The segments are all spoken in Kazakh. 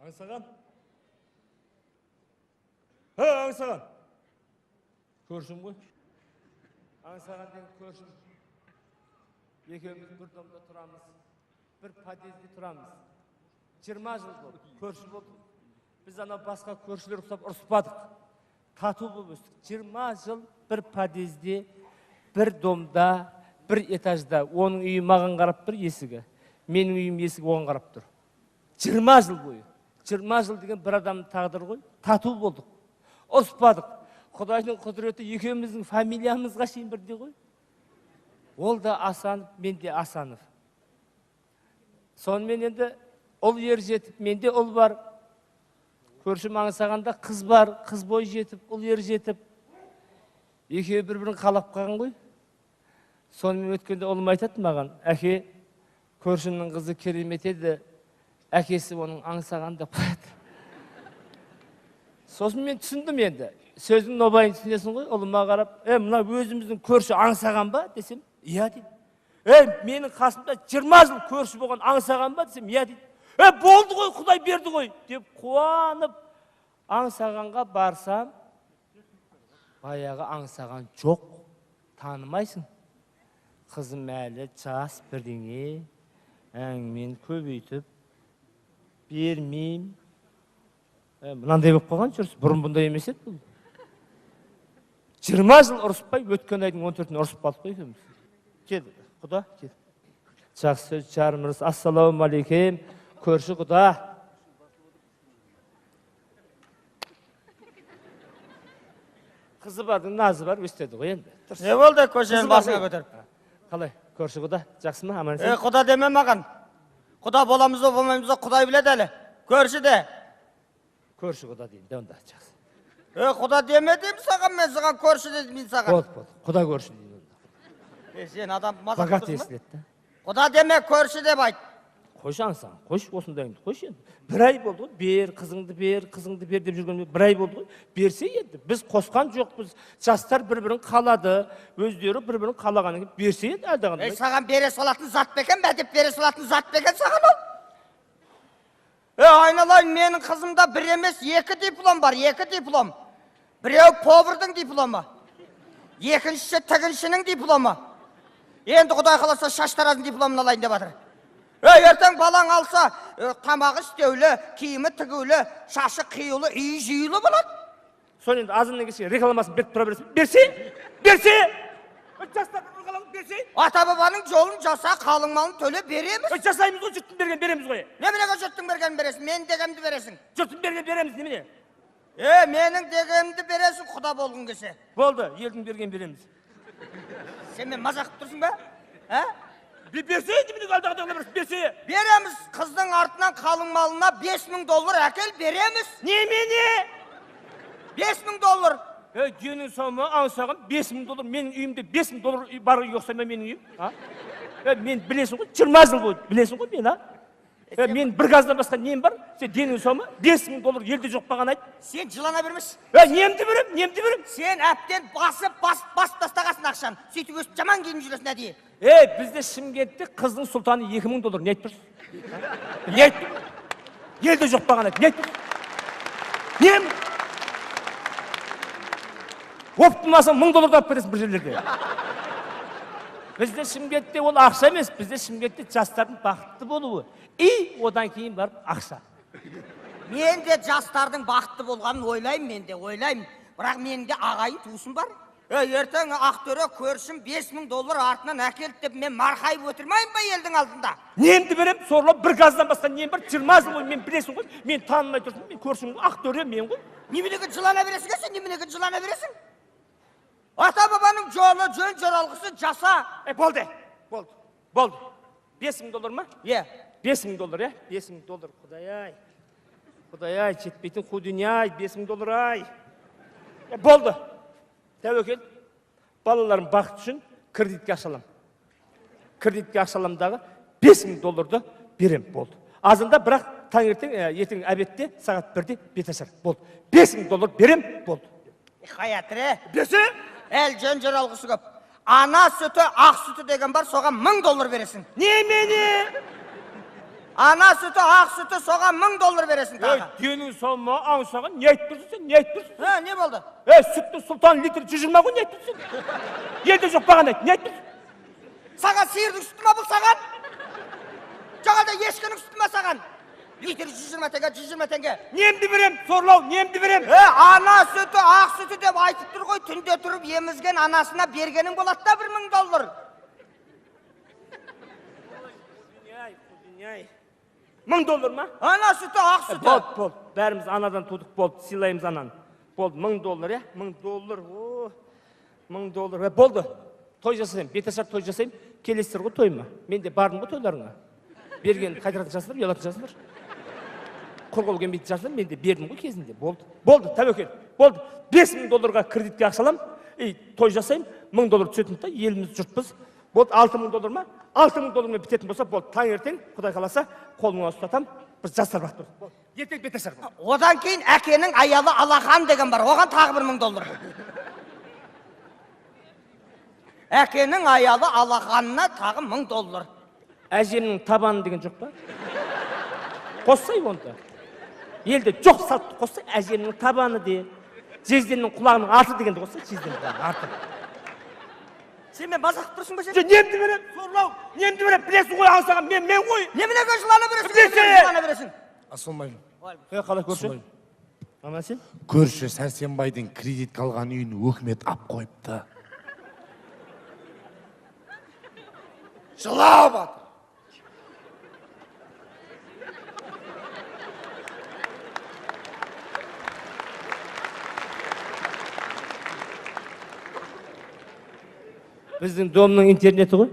Аңсаған? Аңсаған? Көршім ғой. Аңсаған деген көршім. Екеуміз бір домда тұрамыз. Бір подъезде тұрамыз. 20 жыл болды. Көрші болдық. Біз анау басқа көршілер ұқсап ұрыспадық. Тату болып өстік. 20 жыл бір подъезде, бір домда, бір этажда. Оның үйі маған қарап тұр, есігі. Менің үйім есігі оған қарап тұр. 20 жыл бойы. 20 жыл деген бір адамның тағдыры ғой. Тату болдық. Ұрыспадық. Құдайдың құдіреті екеуміздің фамилиямызға шейін бірдей ғой. Ол да Асанов, мен де Асанов. Сонымен енді ұл ер жетіп, менде ұл бар. Көршім Аңсағанда қыз бар, қыз бой жетіп, ұл ер жетіп. Екеуі бір-бірін қалап қалған ғой. Сонымен өткенде ұлым айтады маған, әке, көршімнің қызы керемет еді, әкесі оның Аңсағанда қояды. Сосын мен түсіндім енді. Сөздің нобайын түсінесің ғой, ұлыма қарап, мына өзіміздің көрші Аңсаған ба десем, иә дейді. Менің қасымда 20 жыл көрші болған Аңсаған ба десем, иә дейді. Болды ғой, Құдай берді ғой деп қуанып Аңсағанға барсам, баяғы Аңсаған жоқ, танымайсың. Қызым әлі жас бірдеңе, әңгімені көбейтіп бермеймін. Мынандай болып қалған жүрсіз, бұрын бұндай емес еді бұл. 20 жыл ұрыспай, өткен айдың 14-іне ұрысып қалдық қой екеуміз. Кел, құда, кел. Жақсы сөз, жарымыз, ассалаумағалейкум, көрші құда. Қызы бардың, назы бар, өстеді ғой енді. Не болды көшенің басына көтеріп? Қалай, көрші құда, жақсы ма, аман? Құда деме маған. Құда боламыз ба, болмаймыз ба, Құдай біледі әлі. Көрші де. Көрші құда дейін, де онда, жақсы. Құда деме деймін саған, мен саған көрші дедім мен саған. Болды, құда көрші дейін. Сен адам мазақ Бағат тұрсың ба? естілетті. Құда деме, көрші деп айт. Қойшы Аңсаған, қойшы осындайыңды, қойшы енді. Бір ай болды ғой, бер, қызыңды бер деп жүрген бір ай болды ғой. Берсе енді, біз қосқан жоқпыз, жастар бір-бірін қалады, өздері бір-бірін қалағанын берсе енді әлдағандай. Саған бере салатын зат бекен бе деп бере салатын зат бекен саған ол? Айналайын, менің қызымда бір емес, 2 диплом бар, 2 диплом. Біреу повардың дипломы, екіншісі тігіншінің дипломы. Енді Құдай қаласа шаштаразың дипломын алайын деп жатыр. Ертең балаң алса, тамағы істеулі, киімі тігулі, шашы қиюлы, үй жиюлы болады. Соны енді азыннан кешке рекламасын беріп тұра берсе? Берсе! Жастардың ұрғалауын берсе? Ата-бабаның жолын жаса, қалың малын төле береміз. Жасаймыз ғой, жұрттың берген береміз ғой. Неменеге жұрттың берген бересің, мен дегенімді бересің. Жұрттың берген береміз, немене? Менің дегенімді бересің, Құда болғың келсе. Болды, елдің берген береміз. Сен мен мазақ тұрсың ба? Берсе, неменеге алдағыдағылар берсе? Береміз, қыздың артынан қалың малына $5000 әкел береміз. Немене? $5000. Денің сауыма Аңсаған $5000, менің үйімде $5000 бар ұйықса менің үйім. Мен білесің ғой, 20 жыл болды, білесің ғой мен, мен бір газдан басқа нем бар? Сен денің сауыма $5000 елде жоқ баған айт. Сен жылана бермеш. Немді берем? Сен әптен басып тастағасын ақшан. Сөйтіп өстіп жаман киініп жүресің әдейі. Бізде Шымкентте қыздың сұлтаны $2000, не айтып тұрсың? Не айтып тұрсың? Елде жоқ баған айт, не айтып тұрсың? Нем? Оптымасың $1000 алып бересің бір жерлерде. Бізде Шымкентте ол ақша емес, бізде Шымкентте жастардың бақытты болуы. Одан кейін барып ақша. Мен де жастардың бақытты болғанын ойлаймын, Бірақ менің де ағайын туысым бар. Ертең Ақтөре көршім $5000 артынан әкелді деп мен марқайып отырмайын ба елдің алдында? Немді берем, сорлап бір газдан басқа нем бар, 20 жыл ғой, мен білесің ғой, мен танымай тұрсың, мен көршім ғой, Ақтөре мен ғой. Неменеге жылана бересің? Ата-бабаның жолы, жөн жоралғысы жаса. Болды. $5000 ма? $5000, $5000, Құдай-ай, жетпейтін қу дүние-ай, $5000, Болды. Тәуекел, балаларым бақыт үшін кредитке ақшалам. Кредитке ақшаламдағы $5000 берем, болды. Азында бірақ ертең әбетте сағат 1-де бет ашар, болды. $5000 берем, болды. Хаятыры. Берсе? Әл жөн жоралғысы көп. Ана сүті, ақ сүті деген бар, соған $1000 бересің. Немене? Ана sütü, ақ sütü soğan $1000 veresin Ey, tağı. denin solma, ansağın, ne ettirsin sen, ne ettirsin? Ha, ne oldu? Sütlü sultan litr 120 gün ne ettirsin? Yerde yok bağın et, ne ettirsin? Sağan sıyırdın sütüme bu sağan. Çoğalda yeşkinin sütüme sağan. Litr 120 tenge, 120 tenge. Nemdi verem, sorlav, nemdi verem. Ana sütü, ақ sütü dep aytıp dur koy, tünde turup yemizgen anasına bergenin bolat da $1000. $1000 mı? Ana sütü, ақ sütü. Bol. Bərimiz anadan tutuq bol, silayımız anan. Bol, $1000 ya, $1000. $1000. Ve boldu. Toy жасайм, беташар той жасайм, келесіздер ғой тойыма. Мен де бардым ғой тойларыңа. Берген қайтаратын жасылар, ұялатын жасылар. Құр қол келмейтін жасылар, мен де бердім ғой кезінде. Болды, тәуекел. Болды. $5000 кредитке ақшалам, той жасайм, $1000 түсетін та, еліміз жұртпыз. Болды, $6000 ма? $6000 мен бітетін болса, болды, таңертең, Құдай қаласа, қолыңа ұстатам, біз жастар бақтыр. Ертең беташар. Одан кейін әкенің аялы Алахан деген бар, оған тағы $1000. Әкенің аялы Алаханына тағы $1000. Әжемнің табаны деген жоқ па? Қоссай онда. Елде жоқ салтты қоссай, әжемнің табаны де, жезденнің құлағының арты дегенді қоссай, жезденің құлағының арты. Сен мен басақ тұрсың ба сен? Немді берем, сорлау, немді берем, білесің ғой аңсаған, мен ғой. Неменеге жылана бересің? Білесің. Жылана бересің. Ассалаумағалейкум. Қалай көрші? Ана сен? Көрші Сәрсенбайдың кредитке алған үйін өкімет ап қойыпты. Жылап атыр. Біздің домның интернеті ғой.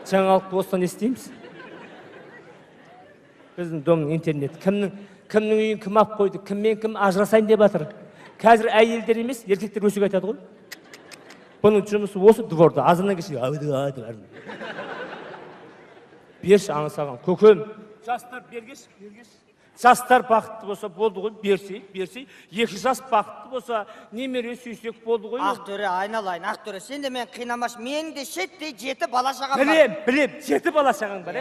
Жаңалықты осыдан естейміз. Біздің домның интернеті. Кімнің үйін кім ап қойды, кіммен кім ажырасайын деп жатыр. Қазір әйелдер емес, еркектер өсек айтады ғой. Бұның жұмысы осы дворда, азаннан кешке берші аңсаған, көкем. Жастар бергеш. Жастар бақытты болса болды ғой, берсей. 2 жас бақытты болса, немере сүйсек болды ғой. Ақтөре, айналайын, Ақтөре, сен де мен қинамаш, мен де шеттей 7 бала шағам бар. Білем, 7 бала шағаң бар,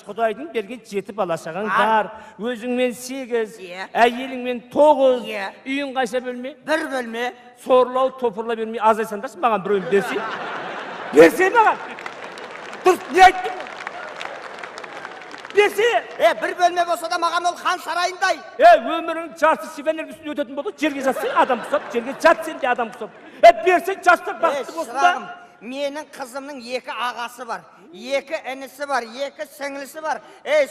Құдайдың берген 7 бала шағаң бар. Өзіңмен 8, әйеліңмен 9, үйін қайша бөлме? 1 бөлме. Сорлау, топырла бермей, азайсандарсың, маған біреуін берсей. Берсей маған. Дұрыс, не айттың? Берсей. 1 бөлме болса да маған ол хан сарайындай. Өмірің жарты сивенер үстінде өтетін болды, жерге жатсың, адам құсап, жерге жат сен де адам құсап. Берсей, жастар бақытты болсын да. Менің қызымның 2 ағасы бар, 2 інісі бар, 2 сіңлісі бар.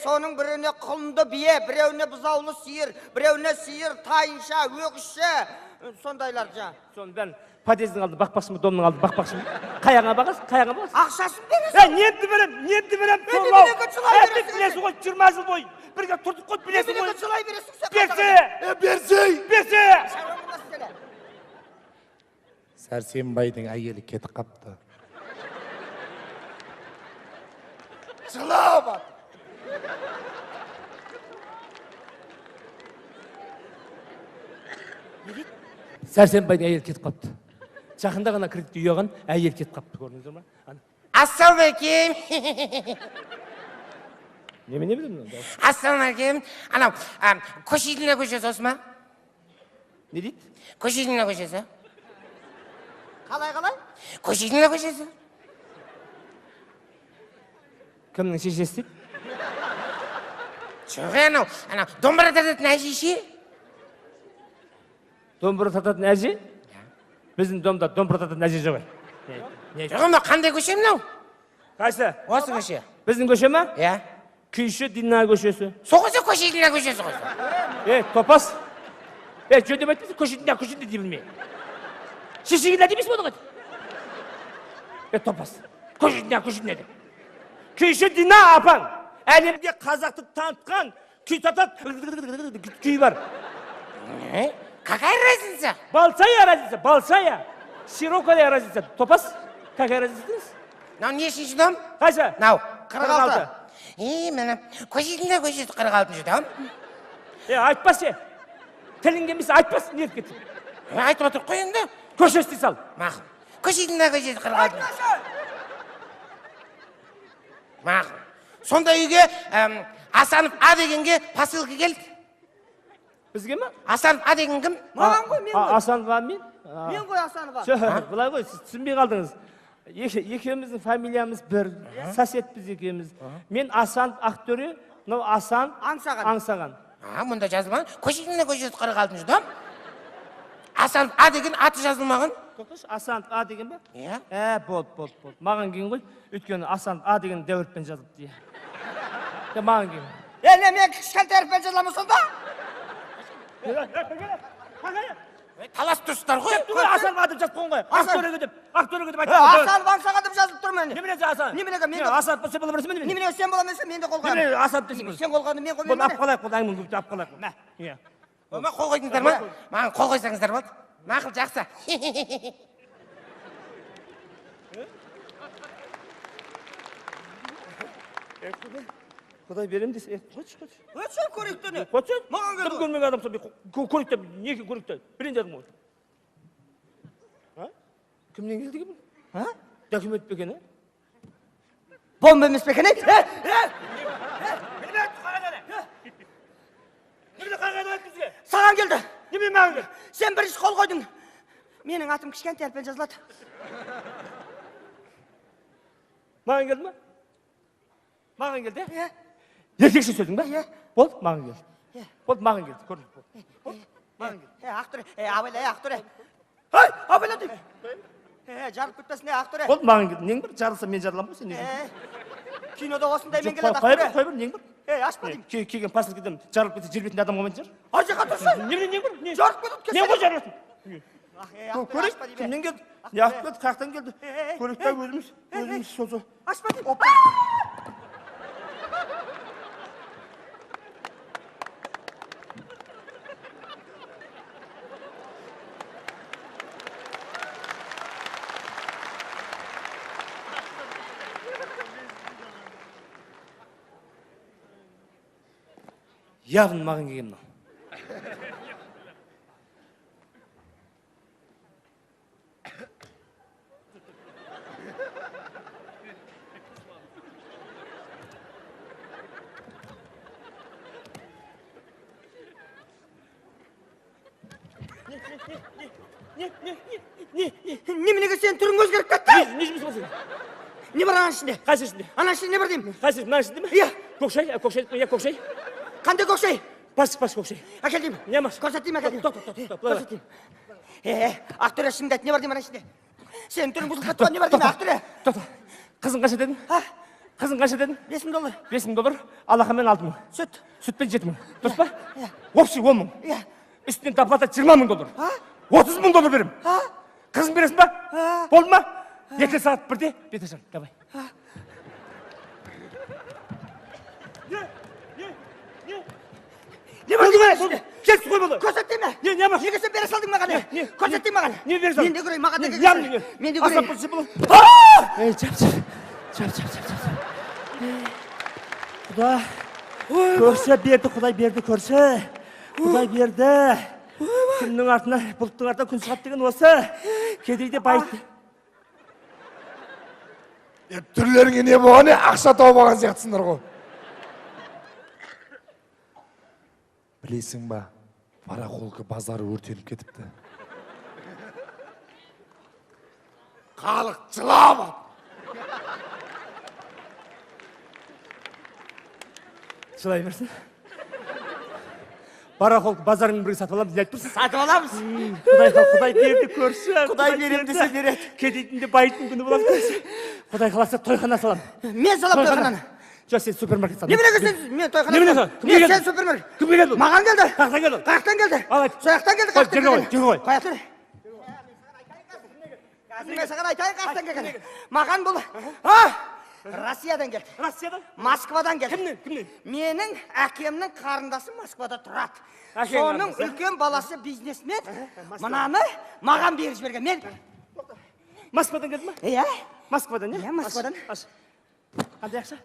Соның біріне құлынды бие, біреуіне бұзаулы сиыр, біреуіне сиыр, тайынша, өгізші, сондайлар жаңа. Соны бәрін подъездің алды бақпақшымы, домның алды бақпақшымы? Қаяғына бағасың? Ақшасын бересің. Немді берем, сорлау. Білесің ғой, 20 жыл бой. Бірге тұрдық қой, білесің ғой. Жылай бересің. Берсе. Сәрсенбайдың әйелі кетіп қапты. Жылап атыр. Сәрсенбайдың әйелі кетіп қапты. Жақында ғана кредитті үйаған әйел кетіп қапты, көрдіңіздер ма? Ассалаумағалейкум. Не білемін? Ассалаумағалейкум. Анау, Көшеділна көшесі осы ма? Не дейді? Көшеділна көшесі. Қалай? Көшеділна көшесі. Кімнің шешесі дейді? Жоқ, анау, домбыра тартатын әжеше. Домбыра тартатын әже? Біздің домда домбыра тартатын әже жоқ. Жоқ, қандай көше мынау? Қайсы? Осы көше. Біздің көше ма? Иә. Күйші Дина көшесі. Соғысы Көшеділна көшесі ғой. Топас. Жөндеп айтпайсың, көшеділна дей білмей. Шешегілна демейсің оны ғой. Топас. Көшеділна де. Күйші Дина апаң. Әлемге қазақты танытқан күй татады. Күй бар. Какая разница? Большая. Широкая разница. Топас? Какая разница дейсіз? Мынау нешінші дом? Қайсы? Мынау. 46. Міне, Көшеділна көшесі 46-шы дом. Айтпас тілің келмесе айтпас, не етіп кетсің? Айтып отыр қой енді. Көшесі дей сал. Мақұл. Көшеділна көшесі 46-шы. Мақұл. сонда үйге Асанов А дегенге посылка келді. Бізге ма? Асанов А деген кім? Маған ғой, мен ғой. Асанова мен? Мен ғой Асанова. Былай ғой, сіз түсінбей қалдыңыз. Екеуміздің фамилиямыз бір, соседпіз екеуміз. Мен Асан Ақтөре, мынау Асан Аңсаған. Мұнда жазылмаған. Көшесіне көшесі 46-шы дом. Асанов А деген аты жазылмаған. Тоқташы, Асан А деген ба? Иә. Болды. Маған кейін ғой, өйткені Асан А деген дәуірпен жазылыпты. Маған кейін. Мен кішкентай әріппен жазыламын сонда? Талас тұрсыздар ғой. Асан А деп жазып қойған ғой. Ақтөреге деп айтты. Асан Аңсаған деп жазылып тұр мен. Немене Асан? Неменеге мен Асан болса бола бересің бе немене? Неменеге сен бола берсің, мен де қолғаным. Немене Асан десің? Сен қолғаным, мен Бұл қоймаймын. ап қалайық, бұл әңгіме көпті ап қалайық. Мә. Ма қол қойдыңыздар ма? Маған қол қойсаңыздар болды. Мақұл, жақсы. Құдай берем десе, қойшы. Өтсен көректені. Қойшы. Маған келді Кім ғой. көрмеген адам сол көректе, неге көректе? Бірен жадым ғой. Кімнен келді кім? Документ пе екен, Бомба емес пе екен, Саған келді. Неме маған келді? Сен бірінші қол қойдың. Менің атым кішкентай әріппен жазылады. Маған келді ма? Маған келді? Иә. Еркекше сөздің ба? Иә. Болды, маған келді. Болды, маған келді. Көрдік. Маған келді. Ақтөре, абайла, Ақтөре. Ай, абайла дейм. Жарып күтпесіне, Ақтөре. Болды, маған келді. Нең бір? Жарылса мен жарылам ба, сен не? Кинода осындай мен Жоқ, келеді, қой Ақтөре. бір, нең бір? Ашпа дейм. Келген пасыл кетем, жарылып кетсе жер бетінде адам қалмайтын шығар. Ажыға тұрсын. Нең бір? Жарып кетіп Нең ғой жарыласың? Көрек, Кімнен келді? Не ақ келді, қаяқтан келді? Көрек та өзіміз сол. Ашпа дейм. Явын маған келген мынау. Неменеге сен түрің өзгеріп кетті? Не жұмыс болсын? Не бар ананың ішінде? Қайсы ішінде? Ананың ішінде не бар деймін? Қайсы мына ішінде ме? Иә. Көкшай. Қандай көкшей? Пас көкшай. Әкел деймін. Не маш? Көрсет деймін, әкел деймін. Тоқ, былай. Көрсет деймін. Ақтөре шынымды айт, не бар деймін ананың ішінде? Сенің түрің бұзылып кетті ғой, не бар деймін, Ақтөре? Тоқта. Қызың қанша дедin? Қызың қанша дедin? $5,000. $5,000, алақанмен 6,000. Сүт. Сүтпен 7,000. Дұрыс па? Общий 10,000. Иә. Үстінен доплата $20,000. $30,000 берем. Қызың бересің ба? Болды ма? Ертең сағат 1-де Беташан, давай. Не бар деймін ананың ішінде? Келсі қой болды. Көрсет деймін. Не бар? Неге сен бере салдың маған? Көрсет деймін маған. Не бере салдың? Мен де көрейін, маған неге Ям, көрейін? Мен де Асап көрейін. болса болады. Ей, чап. Құда, көрші берді, Құдай берді, көрші. Құдай берді. Күннің артына, бұлттың артына күн шығады деген осы. Кедейде байты. Түрлеріңе не болған, ақша тауып алған сияқтысыңдар ғой. Білесің ба, барахолка базары өртеніп кетіпті. Халық жылап алды. Жылай берсін. Барахол базармен бірге сатып аламыз, айтып тұрсыз. Сатып аламыз. Құдай берді, көрші. Құдай берем десе береді. Кедейдің де байттың күні болады, көрші. Құдай қаласа тойхана салам. Мен салам тойхананы. Жоқ, сен супермаркет салам. Неменеге сен мен тойхана? Немене сол? Мен сен супермаркет. Кімге келді? Маған келді. Қаяқтан келді? Қаяқтан келді? Ал айт. Сояқтан келді, Қой, қаяқтан жерге қой, келді. жерге қой. Қаяқтан. Мен саған айтайын қаяқтан келген. Маған бұл Россиядан келді. Россиядан? Москвадан келді. Кімнен? Менің әкемнің қарындасы Москвада тұрады. Әкең Соның қарындасы? үлкен баласы бизнесмен. Мынаны маған беріп жіберген. Мен Москвадан келді ма? Иә, Москвадан, Иә, Москвадан. Қандай ақша?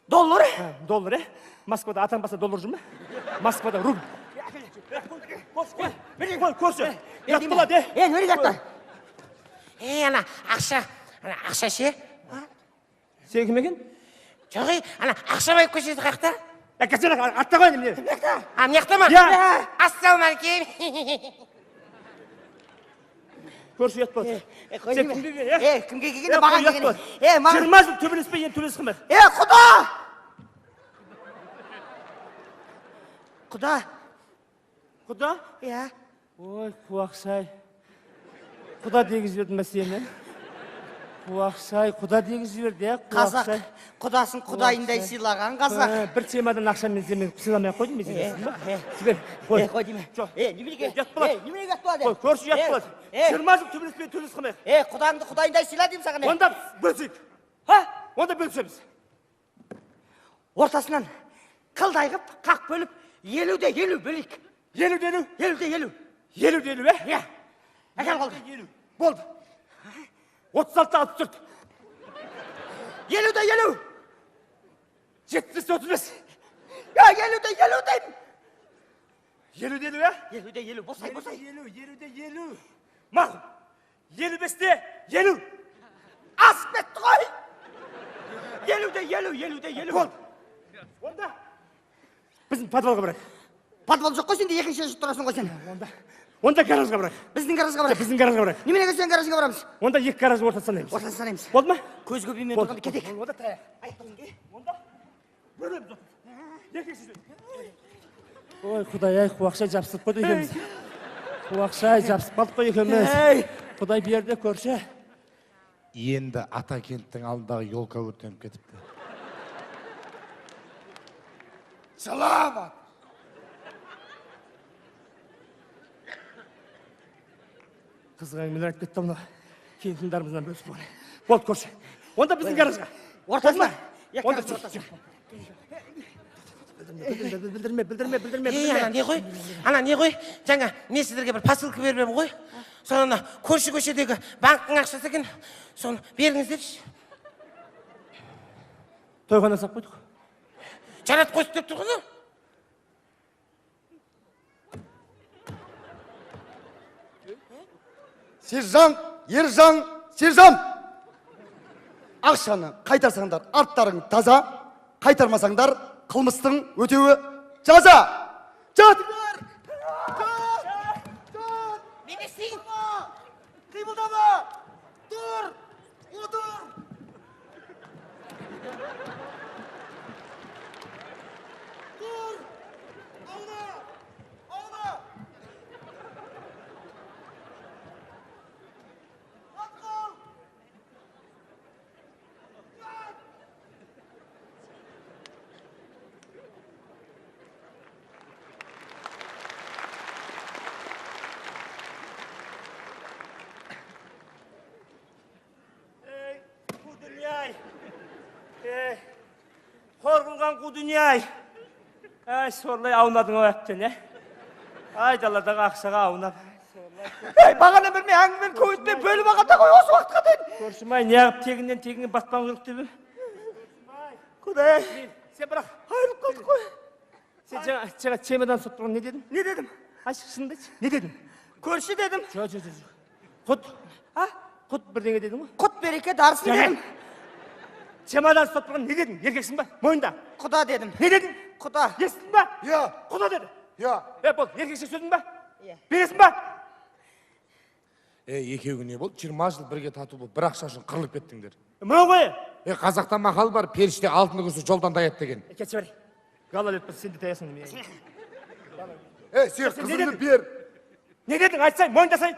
доллар. Доллар, Москвада атаң баса доллар жүр ма? Москвада рубль. Қой, көрші. Ят болады, Нөре жаттар. Ана ақша ше. Сен кім екен? Жоқ, ана Ақшабаев көшесі қақта? Кәсен артта қой неме. А, мияқта ма? Иә. Ассалаумағалейкум. Көрші ұят болды. Сен кімге келген? Кімге келгенде маған келгенде. Маған 20 жыл төбелеспей енді төбелескен бе? Құда! Құда? Құда? Иә. Ой, Қуақсай. Құда дегіз жібердің бе сені? Қуақсай, құда дегіз жіберді, Қазақ Қуақсай. құдасын құдайындай сыйлаған қазақ. Бір темадан ақшамен сен сыйламай ақ қойдың ба сен? Жібер, қой. Қой деймін. Жоқ. Неменеге? Ұят болады. Неменеге ұят болады? Қой, көрші ұят болады. 20 жыл төбелеспей төбелескен бе? Құдаңды құдайындай сыйла деймін саған. Онда бөлісейік. Ха? Онда бөлісеміз. Ортасынан қылдай қып, қақ бөліп, 50-де 50 бөлейік. 50-де 50? 50-де 50. 50-де 50, бе? Иә. Әкел қалды. 50. Болды. 36-та 64. 50-де 50. 70-те 35. Я 50-де 50 деймін. 50-де 50, бе? 50-де 50. Босай, босай. 50-де 50. Мақұл. 55-те 50. Асып кетті ғой. 50-де 50, 50-де 50. Болды. Онда біздің подвалға барайық. Подвал жоқ қой, сенде екінші етажда тұрасың ғой сен. Онда гаражға барайық. Біздің гаражға барайық. Біздің гаражға барайық. Неменеге сен гаражға барамыз? Онда екі гараж ортасына санаймыз. Ортасын санаймыз. Болды ма? Көз көбеймен тұрғанда кетейік. Онда таяқ. Онда бөлеміз. Екінші. Ой, Құдай-ай, Қуақшай жабысып қойды екенбіз. Қуақшай жабысып қалдық қой екенбіз. Құдай берді көрші. Енді Атакенттің алдындағы елка өртеніп кетіпті. Саламат. Қызық әңгімелер айтып кетті мына. Кейін тыңдарымыздан бөлісіп болайық. Болды көрші. Онда біздің гаражға. Ортасына. Онда білдірме. Ана не ғой? Ана не ғой? Жаңа мен сіздерге бір посылка бермем ғой? Соны көрші көшедегі банктың ақшасы екен. Соны беріңіздерші. Тойхана сап қойдық. Жарат қойсын деп тұр ғой. Сержант! Ақшаны қайтарсаңдар, арттарың таза, қайтармасаңдар, қылмыстың өтеуі жаза. Жатыңдар! Не істейін? Қимылдама! Тұр! Отыр! Тұр! Ауна! Қорқылған қу дүние-ай. Ай, сорлай аунадың өптен, Ай, даладағы ақшаға аунап. Бағана бермей, әңгімен көйтпей бөліп ағанда ғой осы уақытқа дейін. Көршім-ай, неғып тегіннен батпан қылық деп. Құдай, Сен бірақ, айырылып қалдық қой. сен жаңа чемодан сұп тұрған не дедің? Не дедім? Ашық шынды айтшы. Не дедің? Көрші дедім. Жоқ. Құт. Құт бірдеңе дедің ғой? Құт береке дарсын дедім. Чемодан сұп тұрған не дедің? Еркексің ба? Мойында. Құда дедім. Не дедің? Құда. Естің ба? Иә. Құда деді. Иә. Бол, еркекше сөзің ба? Иә. Бересің ба? Екеуі не болды? 20 жыл бірге тату болып, бір ақша үшін қырылып кеттіңдер. Мынау ғой. Қазақта мақал бар, періште алтын күсі жолдан таяды деген. Кетші бәрі. Гала лет сен де таясың. Сен қызыңды бер. Не дедің? Айтсай, мойындасай.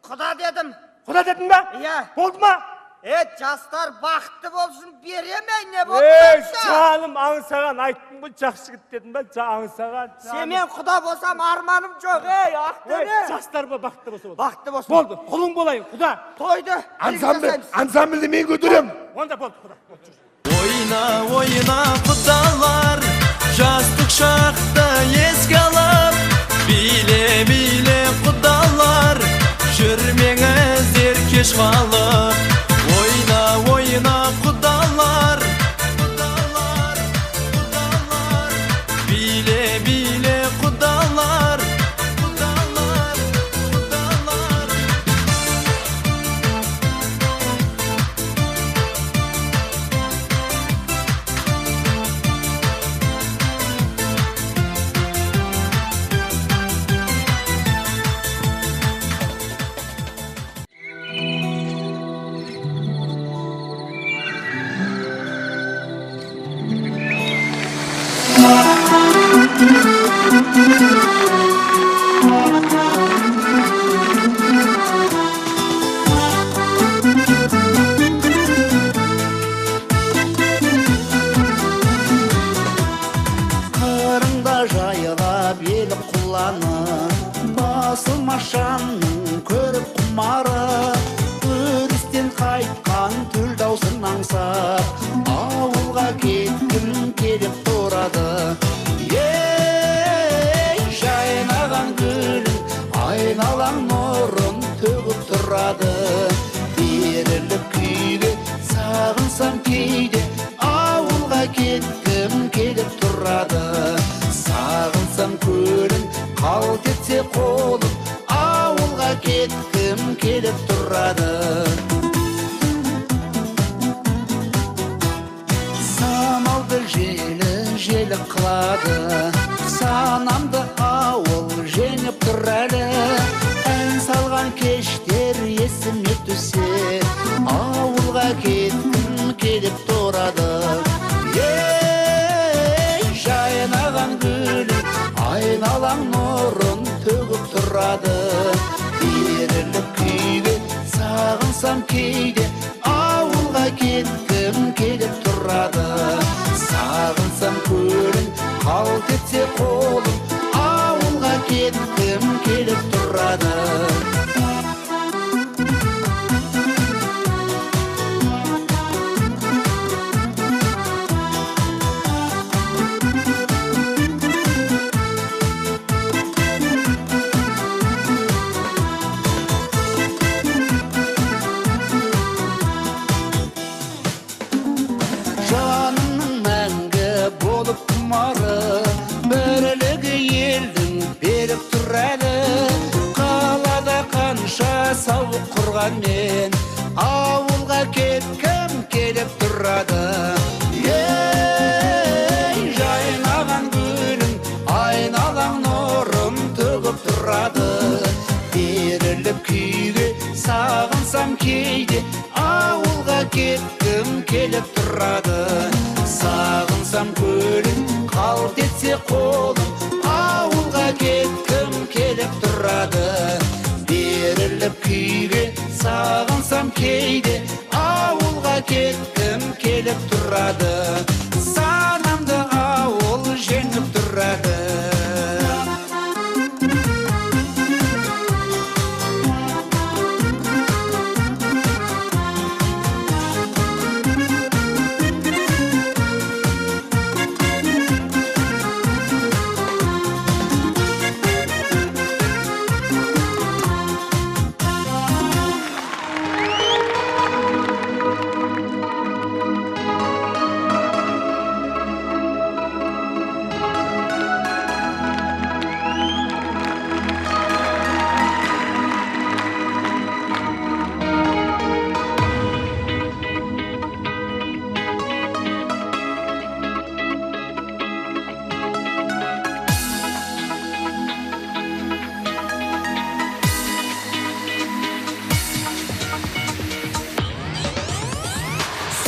Құда дедім. Құда дедің ба? Иә. Болды ма? Жастар бақытты болсын беремей не болды? Жаным, аңсаған айттың ғой, жақсы жігіт дедің ба? Аңсаған. Семен құда болсам арманым жоқ, ақтөбе. Жастар ба бақытты болса болды. Бақытты болсын. Болды, құлың болайын, құда. Тойды. Ансамбльді мен көтерем. Онда болды, құда. Ойна құдалар, жастық шақты еске алып, биле құдалар, жүрмеңіздер кеш қалып. Ойна құдалар, биле құдалар, босап ауылға кеткім келіп тұрады. Ей, жайнаған гүлің айналаң нұрын төгіп тұрады. Беріліп күйге сағынсам кейде ауылға кеткім келіп тұрады. Сағынсам көлін қалт етсе қолым ауылға кеткім келіп тұрады. Самалды желі қылады, санамды ауыл жеңіп тұр әлі. Ән салған кештер есіме түссе, ауылға кеткім келіп тұрады. Ей, жайнаған гүлің айналаң нұрын төгіп тұрады. Беріліп күйге сағынсам кейде ауылға кеткім келіп тұрады. Сағынсам көлін қалт етсе қолым ауылға кеткім келіп тұрады. Жанымның мәңгі болып тұмары, бірлігі елдің беріп тұр әлі. Қалада қанша сауық құрғанмен ауылға кеткім келіп тұрады. Ей, жайнаған гүлің айналаң нұрын төгіп тұрады. Беріліп күйге сағынсам кейде ауылға кеткім келіп тұрады. Сағынсам көлін қалт етсе қолым ауылға кеткім келіп тұрады. Беріліп күйге сағынсам кейде ауылға кеткім келіп тұрады. Санамды ауыл жеңіп тұрады.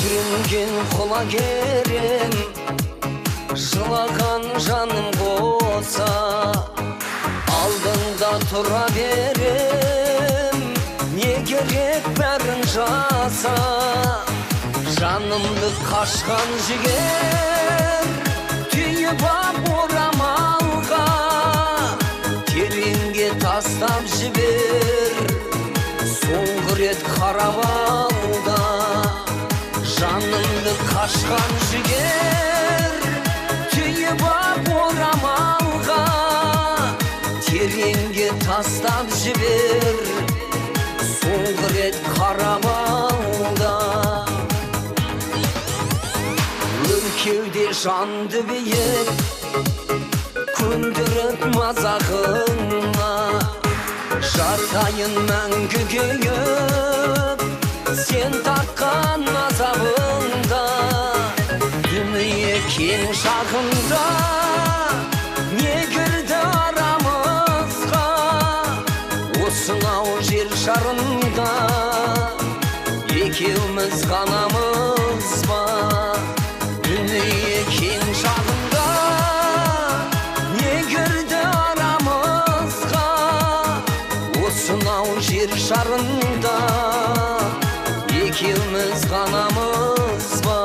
Сүрінген құлагерім, жылаған жаным болса, алдыңда тұра берем, не керек бәрін жаса. Жанымды қашқан жігер, түйіп ап орамалға, тереңге тастап жібер, соңғы рет қарап алда. Жанымды қашқан жігер, түйіп ап орамалға, тереңге тастап жібер, соңғы рет қарап алда. Өркеуде жанды биік, көндіріп мазағыңа, жатайын мәңгі күйіп, сен тартқан азабыңда. Дүние кең шағында не кірді арамызға, осынау жер шарында екеуміз ғанамыз ба. Дүние кең шағында не кірді арамызға, осынау жер шарында екеуміз ғанамыз ба.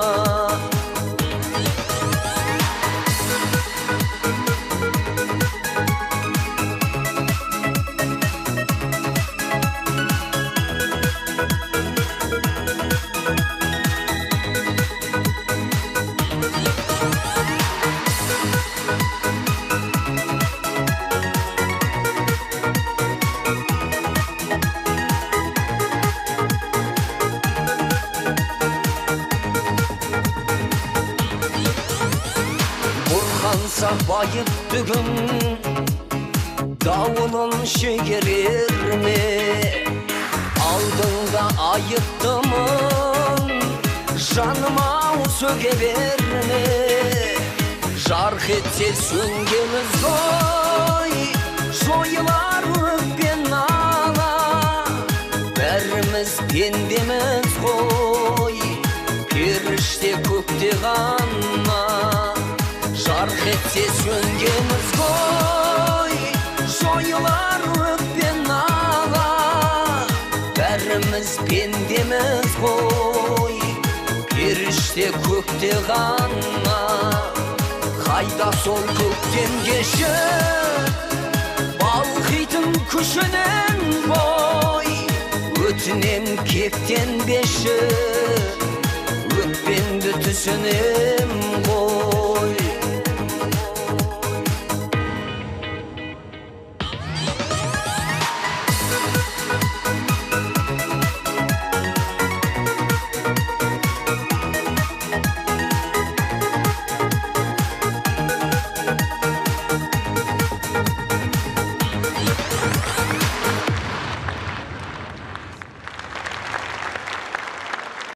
bayıp düğün davulun şegerir mi? Aldığında ayıttımın canıma sögelir mi? Jark etse söngeniz koy soyular öpken ala berimiz pendimiz koy kirişte kökte kanma jark etse söngeniz koy soyular öpken ala berimiz pendimiz koy kirişte kökte kanma Hayda sol kökten geçip balkıytın kuşunun boy ötünem kepten beşi öppendi tüsünem koy